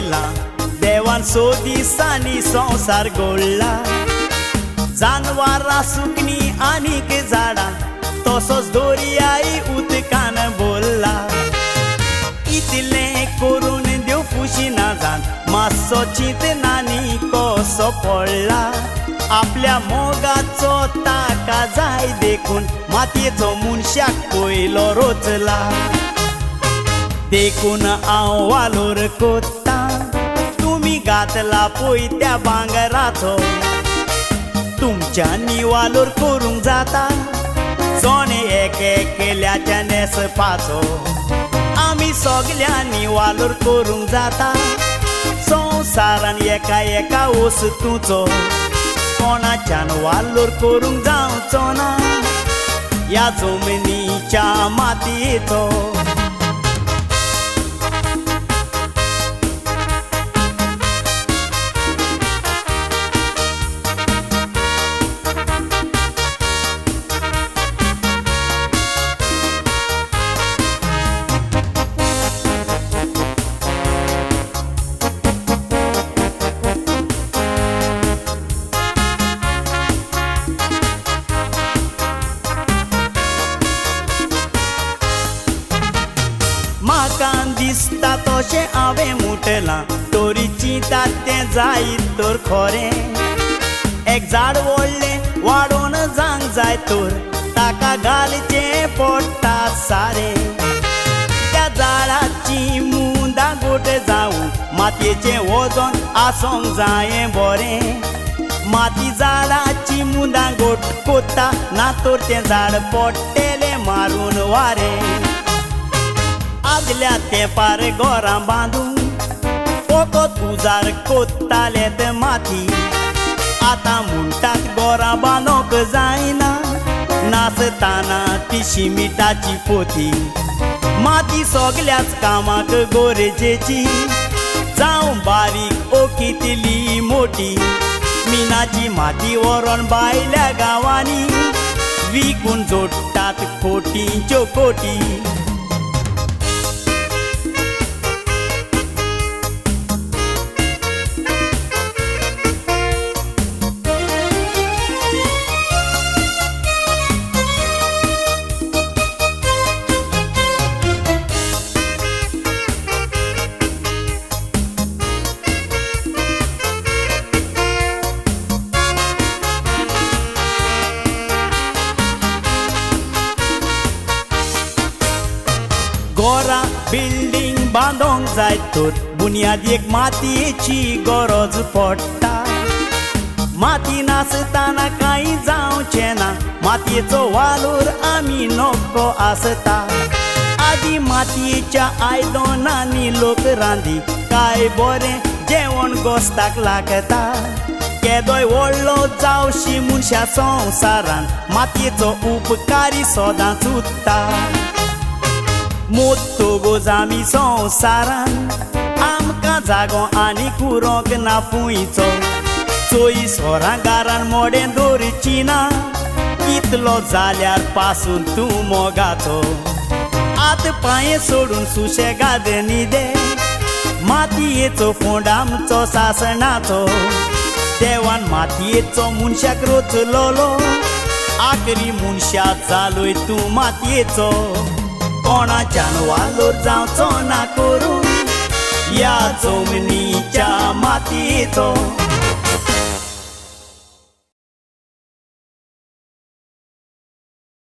पयला देवान सोदिसांनी संसार घडला जानवरां सुकणी आनीक झाडां तसोच दर्याय उदकान भरला इतलें करून देव खुशी ना जान मातसो चिंतनांनी कसो पडला आपल्या मोगाचो ताका जाय देखून मातयेचो मनशाक पयलो रोचला देखून हांव वालोर कोत्तां तुमी घातला पळय त्या भांगराचो तुमच्यांनी वालोर करूंक जाता जोणे एक केल्याच्या नेसपाचो आमी सगल्यांनी वालोर करूंक जाता संवसारान एका एका वस्तूचो कोणाच्यान वालोर करूंक जावचो ना ह्या जमनीच्या मातयेचो म्हाका दिसता तशें हांवें मुटलां तोरी चिंतात तें जायत तर खरें एक झाड व्हडलें वाडोवन जावंक जाय तर ताका घालचें पडटा सारें त्या झाडाची मुंदां गोट जावूं मातयेचें वजन आसूंक जायें बरें माती झाडाची मुंदां गोट कोत्ता ना तर तें झाड पडटलें मारून वारें आदल्या तेंपार घरां बांदून फकत उजार कोत्तालेत माती आतां म्हणटात घरां बांदूंक जायना नासतना ती शिमिटाची पोती माती सगल्याच कामाक गरजेची जावं बारीक ओ कितली मोटी मिनाची माती व्हरोन भायल्या गांवांनी विकून जोडटात कोटींच्यो कोटी घरां बिल्डींग बांदूंक जाय तर बुनयादीक मातयेची गरज पडटा माती नासतना कांय जावचें ना मातयेचो वालोर आमी नकळो आसता आदी मातयेच्या आयदनांनी लोक रांदी काय बरें जेवण गोस्ताक लागता केदोय व्हडलो जावशी मनशा संवसारान मातयेचो उपकारी सदांच उरता मोत्तो गोज आमी संवसारान आमकां जागो आनी कुरोंक ना फुंयचो चोय सोरां गारान मोडें दवरची ना कितलो जाल्यार पासून तूं मोगाचो आत पांये सोडून सुशेगाद न्हिदे मातयेचो फोंड आमचो सासणाचो देवान मातयेचो मनशाक रोचलोलो आखरी मनशा जालोय तूं मातयेचो कोणाच्यान वालोर जावचो ना करूं ह्या जमनीच्या मातयेचो